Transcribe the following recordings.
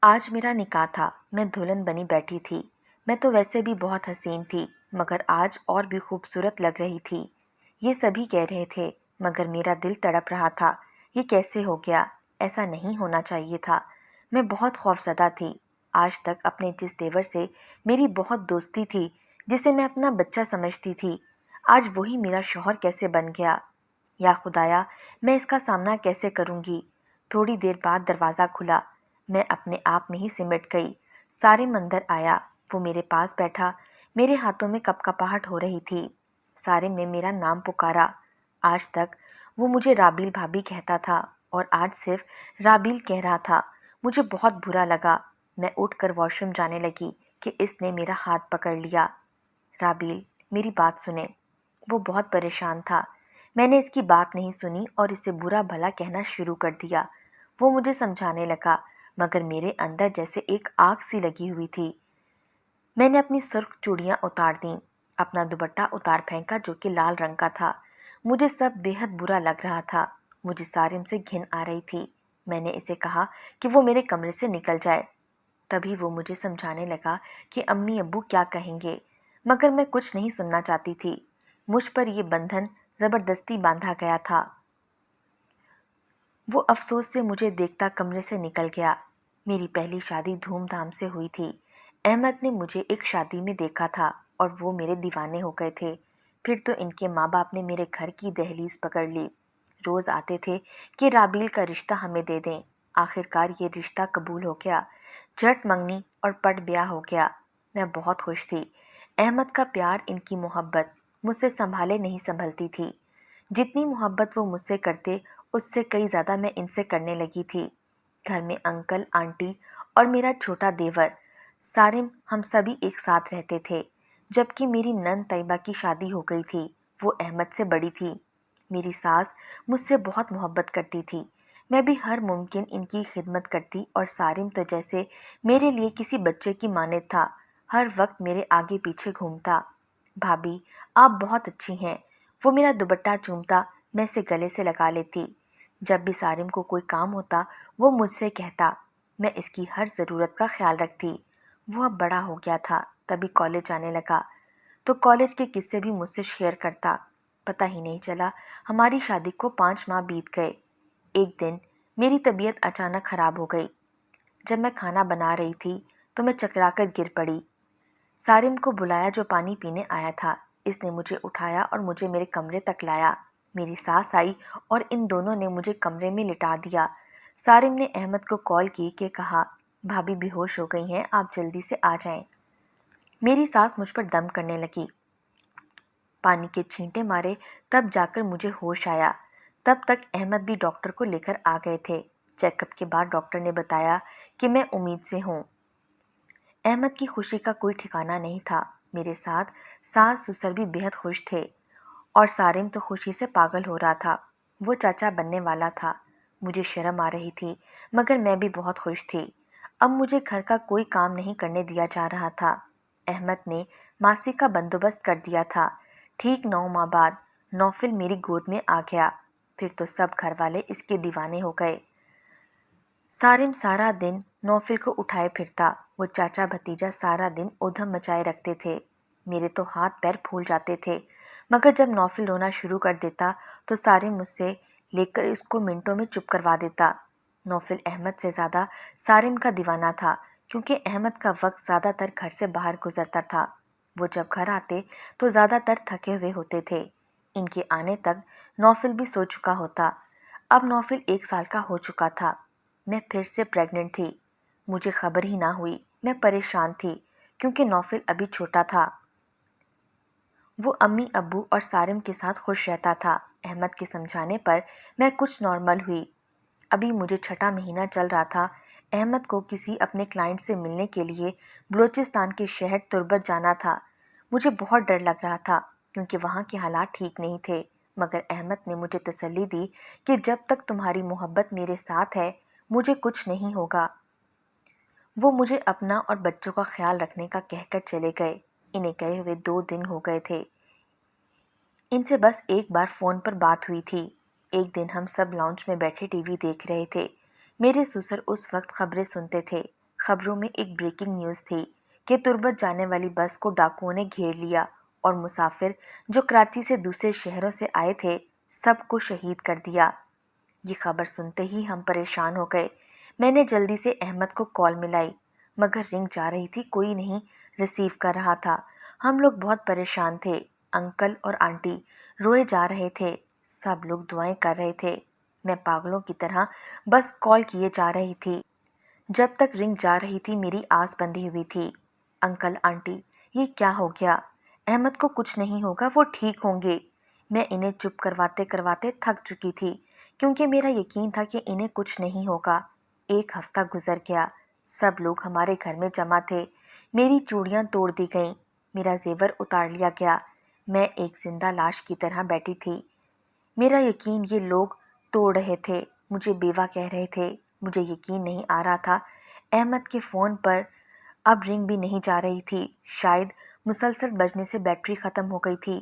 آج میرا نکاح تھا۔ میں دلہن بنی بیٹھی تھی۔ میں تو ویسے بھی بہت حسین تھی، مگر آج اور بھی خوبصورت لگ رہی تھی۔ یہ سبھی کہہ رہے تھے، مگر میرا دل تڑپ رہا تھا۔ یہ کیسے ہو گیا؟ ایسا نہیں ہونا چاہیے تھا۔ میں بہت خوفزدہ تھی۔ آج تک اپنے جس دیور سے میری بہت دوستی تھی، جسے میں اپنا بچہ سمجھتی تھی، آج وہی میرا شوہر کیسے بن گیا؟ یا خدایا، میں اس کا سامنا کیسے کروں گی؟ تھوڑی دیر بعد دروازہ کھلا۔ میں اپنے آپ میں ہی سمٹ گئی۔ سارم اندر آیا۔ وہ میرے پاس بیٹھا۔ میرے ہاتھوں میں کپکپاہٹ ہو رہی تھی۔ سارم نے میرا نام پکارا۔ آج تک وہ مجھے رابیل بھابی کہتا تھا، اور آج صرف رابیل کہہ رہا تھا۔ مجھے بہت برا لگا۔ میں اٹھ کر واش روم جانے لگی کہ اس نے میرا ہاتھ پکڑ لیا۔ رابیل، میری بات سنیں۔ وہ بہت پریشان تھا۔ میں نے اس کی بات نہیں سنی اور اسے برا بھلا کہنا شروع کر دیا۔ وہ مجھے سمجھانے لگا، مگر میرے اندر جیسے ایک آگ سی لگی ہوئی تھی۔ میں نے اپنی سرخ چوڑیاں اتار دیں، اپنا دوپٹہ اتار پھینکا جو کہ لال رنگ کا تھا۔ مجھے سب بے حد برا لگ رہا تھا۔ مجھے سارم سے گھن آ رہی تھی۔ میں نے اسے کہا کہ وہ میرے کمرے سے نکل جائے۔ تبھی وہ مجھے سمجھانے لگا کہ امی ابو کیا کہیں گے، مگر میں کچھ نہیں سننا چاہتی تھی۔ مجھ پر یہ بندھن زبردستی باندھا گیا تھا۔ وہ افسوس سے مجھے دیکھتا کمرے سے نکل گیا۔ میری پہلی شادی دھوم دھام سے ہوئی تھی۔ احمد نے مجھے ایک شادی میں دیکھا تھا اور وہ میرے دیوانے ہو گئے تھے۔ پھر تو ان کے ماں باپ نے میرے گھر کی دہلیز پکڑ لی۔ روز آتے تھے کہ رابیل کا رشتہ ہمیں دے دیں۔ آخرکار یہ رشتہ قبول ہو گیا۔ جھٹ منگنی اور پٹ بیاہ ہو گیا۔ میں بہت خوش تھی۔ احمد کا پیار، ان کی محبت مجھ سے سنبھالے نہیں سنبھلتی تھی۔ جتنی محبت وہ مجھ سے کرتے، اس سے کئی زیادہ میں ان سے کرنے لگی تھی۔ گھر میں انکل، آنٹی اور میرا چھوٹا دیور سارم، ہم سبھی ایک ساتھ رہتے تھے۔ جبکہ میری نند طیبہ کی شادی ہو گئی تھی۔ وہ احمد سے بڑی تھی۔ میری ساس مجھ سے بہت محبت کرتی تھی۔ میں بھی ہر ممکن ان کی خدمت کرتی، اور سارم تو جیسے میرے لیے کسی بچے کی مانند تھا۔ ہر وقت میرے آگے پیچھے گھومتا۔ بھابی، آپ بہت اچھی ہیں۔ وہ میرا دوپٹہ چومتا، میں اسے گلے سے لگا لیتی۔ جب بھی سارم کو کوئی کام ہوتا، وہ مجھ سے کہتا۔ میں اس کی ہر ضرورت کا خیال رکھتی۔ وہ اب بڑا ہو گیا تھا، تبھی کالج جانے لگا، تو کالج کے قصے بھی مجھ سے شیئر کرتا۔ پتہ ہی نہیں چلا ہماری شادی کو 5 ماہ بیت گئے۔ ایک دن میری طبیعت اچانک خراب ہو گئی۔ جب میں کھانا بنا رہی تھی تو میں چکرا کر گر پڑی۔ سارم کو بلایا جو پانی پینے آیا تھا۔ اس نے مجھے اٹھایا اور مجھے میرے کمرے تک لایا۔ میری ساس آئی اور ان دونوں نے مجھے کمرے میں لٹا دیا۔ سارم نے احمد کو کال کی کہ کہا، بھابی بے ہوش ہو گئی ہیں، آپ جلدی سے آ جائیں۔ میری ساس مجھ پر دم کرنے لگی۔ پانی کے چھینٹے مارے، تب جا کر مجھے ہوش آیا۔ تب تک احمد بھی ڈاکٹر کو لے کر آ گئے تھے۔ چیک اپ کے بعد ڈاکٹر نے بتایا کہ میں امید سے ہوں۔ احمد کی خوشی کا کوئی ٹھکانہ نہیں تھا۔ میرے ساتھ ساس سسر بھی بے حد خوش تھے، اور سارم تو خوشی سے پاگل ہو رہا تھا۔ وہ چاچا بننے والا تھا۔ مجھے شرم آ رہی تھی، مگر میں بھی بہت خوش تھی۔ اب مجھے گھر کا کوئی کام نہیں کرنے دیا جا رہا تھا۔ احمد نے ماسی کا بندوبست کر دیا تھا۔ ٹھیک 9 ماہ بعد نوفل میری گود میں آ گیا۔ پھر تو سب گھر والے اس کے دیوانے ہو گئے۔ سارم سارا دن نوفل کو اٹھائے پھرتا۔ وہ چاچا بھتیجا سارا دن ادھم مچائے رکھتے تھے۔ میرے تو ہاتھ پیر پھول جاتے تھے، مگر جب نوفل رونا شروع کر دیتا تو سارم مجھ سے لے کر اس کو منٹوں میں چپ کروا دیتا۔ نوفل احمد سے زیادہ سارم کا دیوانہ تھا، کیونکہ احمد کا وقت زیادہ تر گھر سے باہر گزرتا تھا۔ وہ جب گھر آتے تو زیادہ تر تھکے ہوئے ہوتے تھے۔ ان کے آنے تک نوفل بھی سو چکا ہوتا۔ اب نوفل 1 سال کا ہو چکا تھا۔ میں پھر سے پریگننٹ تھی۔ مجھے خبر ہی نہ ہوئی۔ میں پریشان تھی، کیونکہ نوفل ابھی چھوٹا تھا۔ وہ امی ابو اور سارم کے ساتھ خوش رہتا تھا۔ احمد کے سمجھانے پر میں کچھ نارمل ہوئی۔ ابھی مجھے 6واں مہینہ چل رہا تھا۔ احمد کو کسی اپنے کلائنٹ سے ملنے کے لیے بلوچستان کے شہر تربت جانا تھا۔ مجھے بہت ڈر لگ رہا تھا، کیونکہ وہاں کے حالات ٹھیک نہیں تھے، مگر احمد نے مجھے تسلی دی کہ جب تک تمہاری محبت میرے ساتھ ہے، مجھے کچھ نہیں ہوگا۔ وہ مجھے اپنا اور بچوں کا خیال رکھنے کا کہہ کر چلے گئے۔ انہیں گئے ہوئے 2 دن ہو گئے تھے۔ ان سے بس ایک بار فون پر بات ہوئی تھی۔ ایک دن ہم سب لاؤنج میں بیٹھے ٹی وی دیکھ رہے تھے۔ میرے سسر اس وقت خبریں سنتے تھے۔ خبروں میں ایک بریکنگ نیوز تھی کہ تربت جانے والی بس کو ڈاکوؤں نے گھیر لیا اور مسافر جو کراچی سے دوسرے شہروں سے آئے تھے سب کو شہید کر دیا۔ یہ خبر سنتے ہی ہم پریشان ہو گئے۔ میں نے جلدی سے احمد کو کال ملائی مگر رنگ جا رہی تھی، کوئی نہیں ریسیو کر رہا تھا۔ ہم لوگ بہت پریشان تھے، انکل اور آنٹی روئے جا رہے تھے، سب لوگ دعائیں کر رہے تھے۔ میں پاگلوں کی طرح بس کال کیے جا رہی تھی۔ جب تک رنگ جا رہی تھی میری آس بندھی ہوئی تھی۔ انکل آنٹی یہ کیا ہو گیا؟ احمد کو کچھ نہیں ہوگا، وہ ٹھیک ہوں گے۔ میں انہیں چپ کرواتے کرواتے تھک چکی تھی کیونکہ میرا یقین تھا کہ انہیں کچھ نہیں ہوگا۔ ایک ہفتہ گزر گیا، سب لوگ ہمارے گھر میں جمع تھے، میری چوڑیاں توڑ دی گئیں، میرا زیور اتار لیا گیا، میں ایک زندہ لاش کی طرح بیٹھی تھی۔ میرا یقین یہ لوگ توڑ رہے تھے، مجھے بیوہ کہہ رہے تھے، مجھے یقین نہیں آ رہا تھا۔ احمد کے فون پر اب رنگ بھی نہیں جا رہی تھی، شاید مسلسل بجنے سے بیٹری ختم ہو گئی تھی۔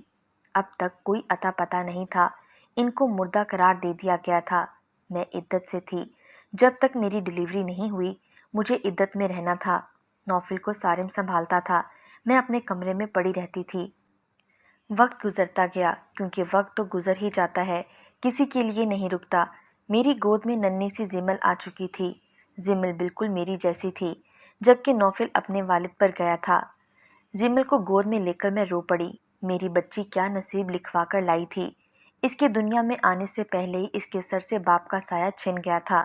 اب تک کوئی اتا پتہ نہیں تھا، ان کو مردہ قرار دے دیا گیا تھا۔ میں عدت سے تھی، جب تک میری ڈیلیوری نہیں ہوئی مجھے عدت میں رہنا تھا۔ نوفل کو سارم سنبھالتا تھا، میں اپنے کمرے میں پڑی رہتی تھی۔ وقت گزرتا گیا کیونکہ وقت تو گزر ہی جاتا ہے، کسی کے لیے نہیں رکتا۔ میری گود میں ننھی سی زمل آ چکی تھی۔ زمل بالکل میری جیسی تھی جبکہ نوفل اپنے والد پر گیا تھا۔ زمل کو گود میں لے کر میں رو پڑی۔ میری بچی کیا نصیب لکھوا کر لائی تھی، اس کے دنیا میں آنے سے پہلے ہی اس کے سر سے باپ کا سایہ چھن گیا تھا۔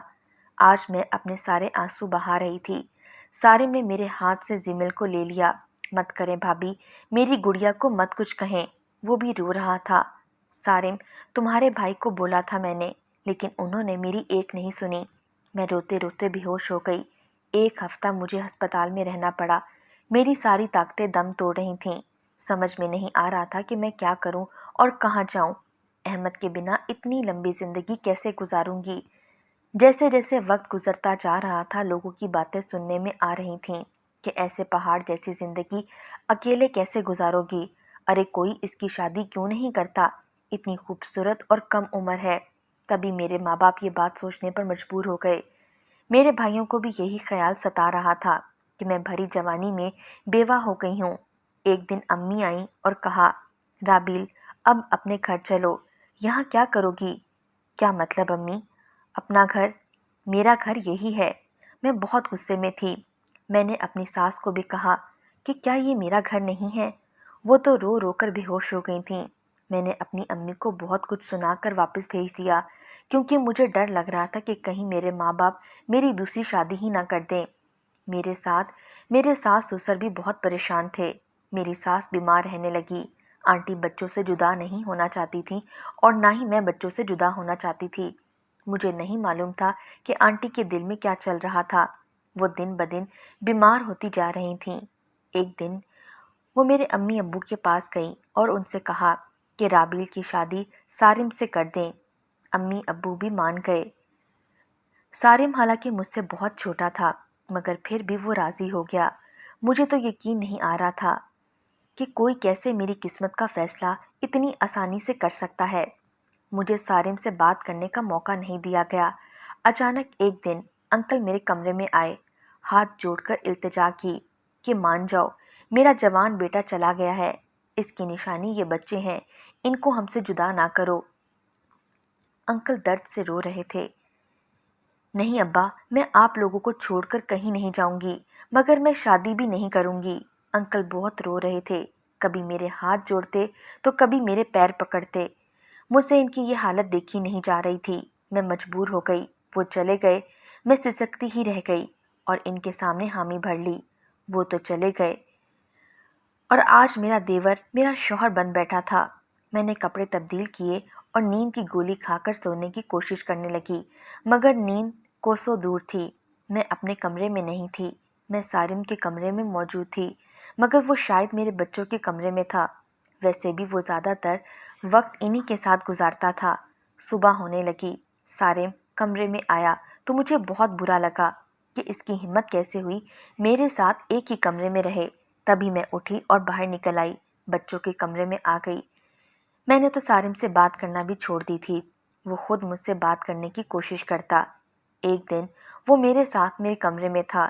آج میں اپنے سارے آنسو بہا رہی تھی۔ سارم نے میرے ہاتھ سے زمل کو لے لیا۔ مت کریں بھابھی، میری گڑیا کو مت کچھ کہیں، وہ بھی رو رہا تھا۔ سارم تمہارے بھائی کو بولا تھا میں نے، لیکن انہوں نے میری ایک نہیں سنی۔ میں روتے روتے بے ہوش ہو گئی۔ ایک ہفتہ مجھے ہسپتال میں رہنا پڑا، میری ساری طاقتیں دم توڑ رہی تھیں۔ سمجھ میں نہیں آ رہا تھا کہ میں کیا کروں اور کہاں جاؤں۔ احمد کے بنا اتنی لمبی زندگی کیسے گزاروں گی؟ جیسے جیسے وقت گزرتا جا رہا تھا لوگوں کی باتیں سننے میں آ رہی تھیں کہ ایسے پہاڑ جیسی زندگی اکیلے کیسے گزارو گی؟ ارے کوئی اس کی شادی کیوں نہیں کرتا؟ اتنی خوبصورت اور کم عمر ہے۔ کبھی میرے ماں باپ یہ بات سوچنے پر مجبور ہو گئے۔ میرے بھائیوں کو بھی یہی خیال ستا رہا تھا کہ میں بھری جوانی میں بیوہ ہو گئی ہوں۔ ایک دن امی آئیں اور کہا، رابیل اب اپنے گھر چلو، یہاں کیا کرو گی؟ کیا مطلب امی؟ اپنا گھر؟ میرا گھر یہی ہے۔ میں بہت غصے میں تھی۔ میں نے اپنی ساس کو بھی کہا کہ کیا یہ میرا گھر نہیں ہے؟ وہ تو رو رو کر بے ہوش ہو گئی تھیں۔ میں نے اپنی امی کو بہت کچھ سنا کر واپس بھیج دیا کیونکہ مجھے ڈر لگ رہا تھا کہ کہیں میرے ماں باپ میری دوسری شادی ہی نہ کر دیں۔ میرے ساتھ میرے ساس سسر بھی بہت پریشان تھے۔ میری ساس بیمار رہنے لگی۔ آنٹی بچوں سے جدا نہیں ہونا چاہتی تھی اور نہ ہی میں بچوں سے جدا ہونا چاہتی تھی۔ مجھے نہیں معلوم تھا کہ آنٹی کے دل میں کیا چل رہا تھا۔ وہ دن بدن بیمار ہوتی جا رہی تھیں۔ ایک دن وہ میرے امی ابو کے پاس گئیں اور ان سے کہا کہ رابیل کی شادی سارم سے کر دیں۔ امی ابو بھی مان گئے۔ سارم حالانکہ مجھ سے بہت چھوٹا تھا مگر پھر بھی وہ راضی ہو گیا۔ مجھے تو یقین نہیں آ رہا تھا کہ کوئی کیسے میری قسمت کا فیصلہ اتنی آسانی سے کر سکتا ہے۔ مجھے سارم سے بات کرنے کا موقع نہیں دیا گیا۔ اچانک ایک دن انکل میرے کمرے میں آئے، ہاتھ جوڑ کر التجا کی کہ مان جاؤ، میرا جوان بیٹا چلا گیا ہے، اس کی نشانی یہ بچے ہیں، ان کو ہم سے جدا نہ کرو۔ انکل درد سے رو رہے تھے۔ نہیں ابا، میں آپ لوگوں کو چھوڑ کر کہیں نہیں جاؤں گی، مگر میں شادی بھی نہیں کروں گی۔ انکل بہت رو رہے تھے، کبھی میرے ہاتھ جوڑتے تو کبھی میرے پیر پکڑتے۔ مجھ سے ان کی یہ حالت دیکھی نہیں جا رہی تھی۔ میں مجبور ہو گئی، وہ چلے گئے، میں سسکتی ہی رہ گئی اور ان کے سامنے حامی بھر لی۔ وہ تو چلے گئے اور آج میرا دیور میرا شوہر بن بیٹھا تھا۔ میں نے کپڑے تبدیل کیے اور نیند کی گولی کھا کر سونے کی کوشش کرنے لگی مگر نیند کوسوں دور تھی۔ میں اپنے کمرے میں نہیں تھی، میں سارم کے کمرے میں موجود تھی مگر وہ شاید میرے بچوں کے کمرے میں تھا۔ ویسے بھی وہ زیادہ تر وقت انہی کے ساتھ گزارتا تھا۔ صبح ہونے لگی، سارم کمرے میں آیا تو مجھے بہت برا لگا کہ اس کی ہمت کیسے ہوئی میرے ساتھ ایک ہی کمرے میں رہے۔ تبھی میں اٹھی اور باہر نکل آئی، بچوں کے کمرے میں آ گئی۔ میں نے تو سارم سے بات کرنا بھی چھوڑ دی تھی، وہ خود مجھ سے بات کرنے کی کوشش کرتا۔ ایک دن وہ میرے ساتھ میرے کمرے میں تھا،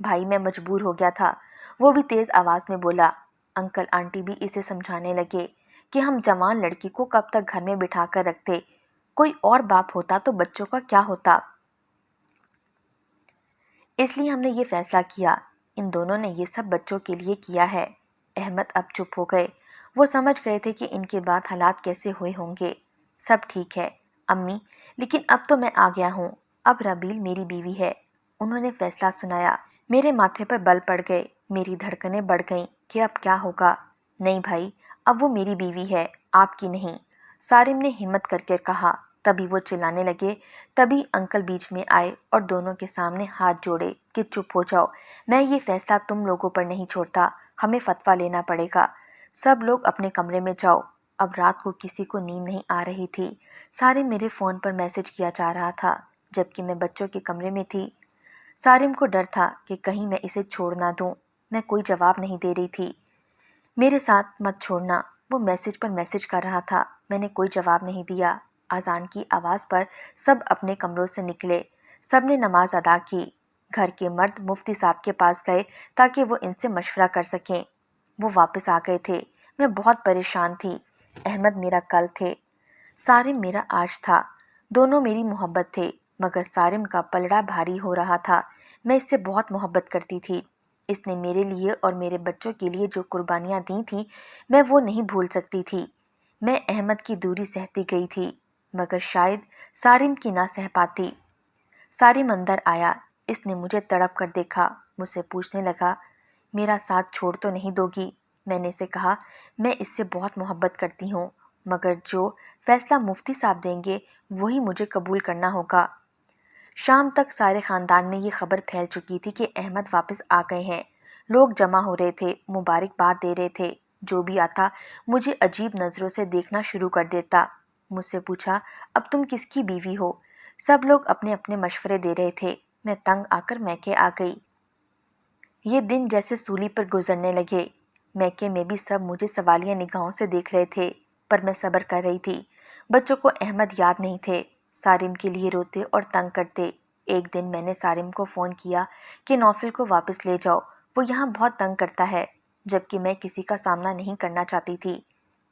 بھائی میں مجبور ہو گیا تھا، وہ بھی تیز آواز میں بولا۔ انکل آنٹی بھی اسے سمجھانے لگے کہ ہم جوان لڑکی کو کب تک گھر میں بٹھا کر رکھتے، کوئی اور باپ ہوتا تو بچوں کا کیا ہوتا۔ اس لیے ہم نے یہ فیصلہ کیا، ان دونوں نے یہ سب بچوں کے لیے کیا ہے۔ احمد اب چپ ہو گئے، وہ سمجھ گئے تھے کہ ان کے بعد حالات کیسے ہوئے ہوں گے۔ سب ٹھیک ہے امی، لیکن اب تو میں آ گیا ہوں، اب ربیل میری بیوی ہے، انہوں نے فیصلہ سنایا۔ میرے ماتھے پر بل پڑ گئے، میری دھڑکنیں بڑھ گئیں کہ اب کیا ہوگا۔ نہیں بھائی، اب وہ میری بیوی ہے، آپ کی نہیں، سارم نے ہمت کر کے کہا۔ تبھی وہ چلانے لگے، تبھی انکل بیچ میں آئے اور دونوں کے سامنے ہاتھ جوڑے کہ چپ ہو جاؤ، میں یہ فیصلہ تم لوگوں پر نہیں چھوڑتا، ہمیں فتویٰ لینا پڑے گا، سب لوگ اپنے کمرے میں جاؤ۔ اب رات کو کسی کو نیند نہیں آ رہی تھی، سارے میرے فون پر میسج کیا جا رہا تھا جبکہ میں بچوں کے کمرے میں تھی۔ سارم کو ڈر تھا کہ کہیں میں اسے چھوڑ نہ دوں، میں کوئی جواب نہیں دے رہی تھی۔ میرے ساتھ مت چھوڑنا، وہ میسج پر میسج کر رہا تھا، میں نے کوئی جواب نہیں دیا۔ اذان کی آواز پر سب اپنے کمروں سے نکلے، سب نے نماز ادا کی۔ گھر کے مرد مفتی صاحب کے پاس گئے تاکہ وہ ان سے مشورہ کر سکیں۔ وہ واپس آ گئے تھے، میں بہت پریشان تھی۔ احمد میرا کل تھے، سارم میرا آج تھا، دونوں میری محبت تھے، مگر سارم کا پلڑا بھاری ہو رہا تھا۔ میں اس سے بہت محبت کرتی تھی، اس نے میرے لیے اور میرے بچوں کے لیے جو قربانیاں دی تھیں میں وہ نہیں بھول سکتی تھی۔ میں احمد کی دوری سہتی گئی تھی، مگر شاید سارم کی نہ سہ پاتی۔ سارم اندر آیا، اس نے مجھے تڑپ کر دیکھا، مجھ سے پوچھنے لگا، میرا ساتھ چھوڑ تو نہیں دو گی؟ میں نے اسے کہا، میں اس سے بہت محبت کرتی ہوں، مگر جو فیصلہ مفتی صاحب دیں گے وہی مجھے قبول کرنا ہوگا۔ شام تک سارے خاندان میں یہ خبر پھیل چکی تھی کہ احمد واپس آ گئے ہیں، لوگ جمع ہو رہے تھے، مبارکباد دے رہے تھے، جو بھی آتا مجھے عجیب نظروں سے دیکھنا شروع کر دیتا۔ مجھ سے پوچھا، اب تم کس کی بیوی ہو؟ سب لوگ اپنے اپنے مشورے دے رہے تھے، میں تنگ آ کر میکے آ گئی۔ یہ دن جیسے سولی پر گزرنے لگے، میکے میں بھی سب مجھے سوالیہ نگاہوں سے دیکھ رہے تھے، پر میں صبر کر رہی تھی۔ بچوں کو احمد یاد نہیں تھے، سارم کے لیے روتے اور تنگ کرتے۔ ایک دن میں نے سارم کو فون کیا کہ نوفل کو واپس لے جاؤ، وہ یہاں بہت تنگ کرتا ہے، جبکہ میں کسی کا سامنا نہیں کرنا چاہتی تھی۔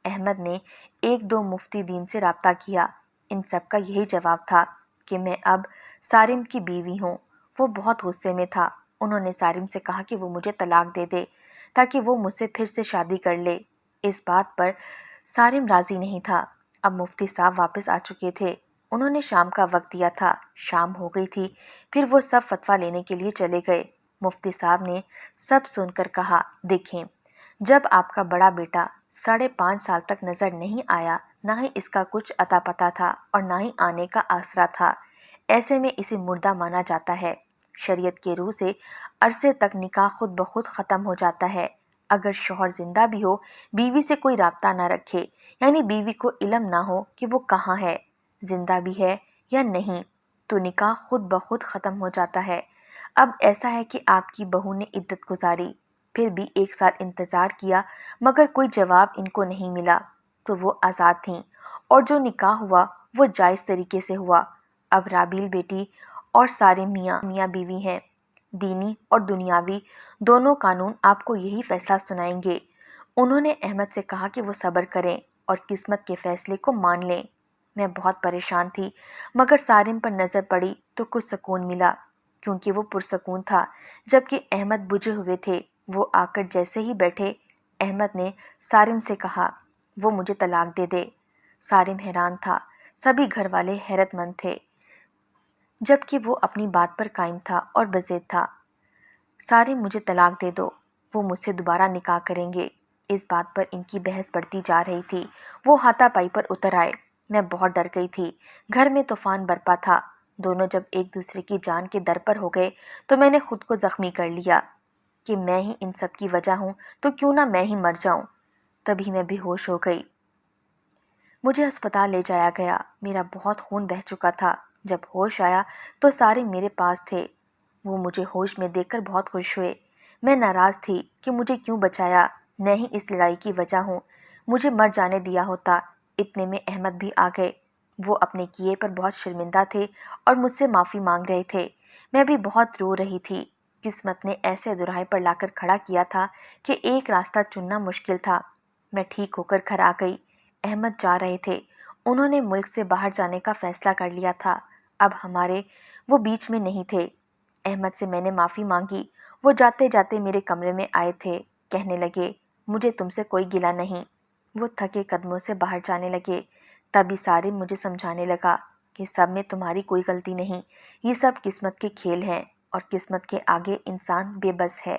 احمد نے ایک دو مفتی دین سے رابطہ کیا، ان سب کا یہی جواب تھا کہ میں اب سارم کی بیوی ہوں۔ وہ بہت غصے میں تھا، انہوں نے سارم سے کہا کہ وہ مجھے طلاق دے دے تاکہ وہ مجھ سے پھر سے شادی کر لے۔ اس بات پر سارم راضی نہیں تھا۔ اب مفتی صاحب واپس آ چکے تھے، انہوں نے شام کا وقت دیا تھا، شام ہو گئی تھی، پھر وہ سب فتویٰ لینے کے لیے چلے گئے۔ مفتی صاحب نے سب سن کر کہا، دیکھیں، جب آپ کا بڑا بیٹا 5.5 سال تک نظر نہیں آیا، نہ ہی اس کا کچھ اتا پتا تھا اور نہ ہی آنے کا آسرا تھا، ایسے میں اسے مردہ مانا جاتا ہے۔ شریعت کے روح سے عرصے تک نکاح خود بخود ختم ہو جاتا ہے۔ اگر شوہر زندہ بھی ہو، بیوی سے کوئی رابطہ نہ رکھے، یعنی بیوی کو علم نہ ہو کہ وہ کہاں ہے، زندہ بھی ہے یا نہیں، تو نکاح خود بخود ختم ہو جاتا ہے۔ اب ایسا ہے کہ آپ کی بہو نے عدت گزاری، پھر بھی 1 سال انتظار کیا، مگر کوئی جواب ان کو نہیں ملا، تو وہ آزاد تھیں، اور جو نکاح ہوا وہ جائز طریقے سے ہوا۔ اب رابیل بیٹی اور سارے میاں بیوی ہیں، دینی اور دنیاوی دونوں قانون آپ کو یہی فیصلہ سنائیں گے۔ انہوں نے احمد سے کہا کہ وہ صبر کریں اور قسمت کے فیصلے کو مان لیں۔ میں بہت پریشان تھی، مگر سارم پر نظر پڑی تو کچھ سکون ملا، کیونکہ وہ پرسکون تھا، جبکہ احمد بجھے ہوئے تھے۔ وہ آ کر جیسے ہی بیٹھے، احمد نے سارم سے کہا، وہ مجھے طلاق دے دے۔ سارم حیران تھا، سبھی گھر والے حیرت مند تھے، جبکہ وہ اپنی بات پر قائم تھا اور بضد تھا۔ سارم، مجھے طلاق دے دو، وہ مجھ سے دوبارہ نکاح کریں گے۔ اس بات پر ان کی بحث بڑھتی جا رہی تھی۔ وہ ہاتھا پائی پر اتر آئے، میں بہت ڈر گئی تھی، گھر میں طوفان برپا تھا۔ دونوں جب ایک دوسرے کی جان کے در پر ہو گئے تو میں نے خود کو زخمی کر لیا کہ میں ہی ان سب کی وجہ ہوں، تو کیوں نہ میں ہی مر جاؤں۔ تبھی میں بے ہوش ہو گئی، مجھے ہسپتال لے جایا گیا، میرا بہت خون بہہ چکا تھا۔ جب ہوش آیا تو سارے میرے پاس تھے، وہ مجھے ہوش میں دیکھ کر بہت خوش ہوئے۔ میں ناراض تھی کہ مجھے کیوں بچایا، میں ہی اس لڑائی کی وجہ ہوں، مجھے مر جانے دیا ہوتا۔ اتنے میں احمد بھی آ گئے، وہ اپنے کیے پر بہت شرمندہ تھے اور مجھ سے معافی مانگ رہے تھے۔ میں بھی بہت رو رہی تھی، قسمت نے ایسے دراہے پر لا کر کھڑا کیا تھا کہ ایک راستہ چننا مشکل تھا۔ میں ٹھیک ہو کر گھر آ گئی۔ احمد جا رہے تھے۔ انہوں نے ملک سے باہر جانے کا فیصلہ کر لیا تھا۔ اب ہمارے وہ بیچ میں نہیں تھے۔ احمد سے میں نے معافی مانگی۔ وہ جاتے جاتے میرے کمرے میں آئے تھے، کہنے لگے مجھے تم سے کوئی گلہ نہیں۔ وہ تھکے قدموں سے باہر جانے لگے۔ تبھی سارے مجھے سمجھانے لگا کہ سب میں تمہاری کوئی غلطی نہیں، یہ سب قسمت کے کھیل ہیں اور قسمت کے آگے انسان بے بس ہے۔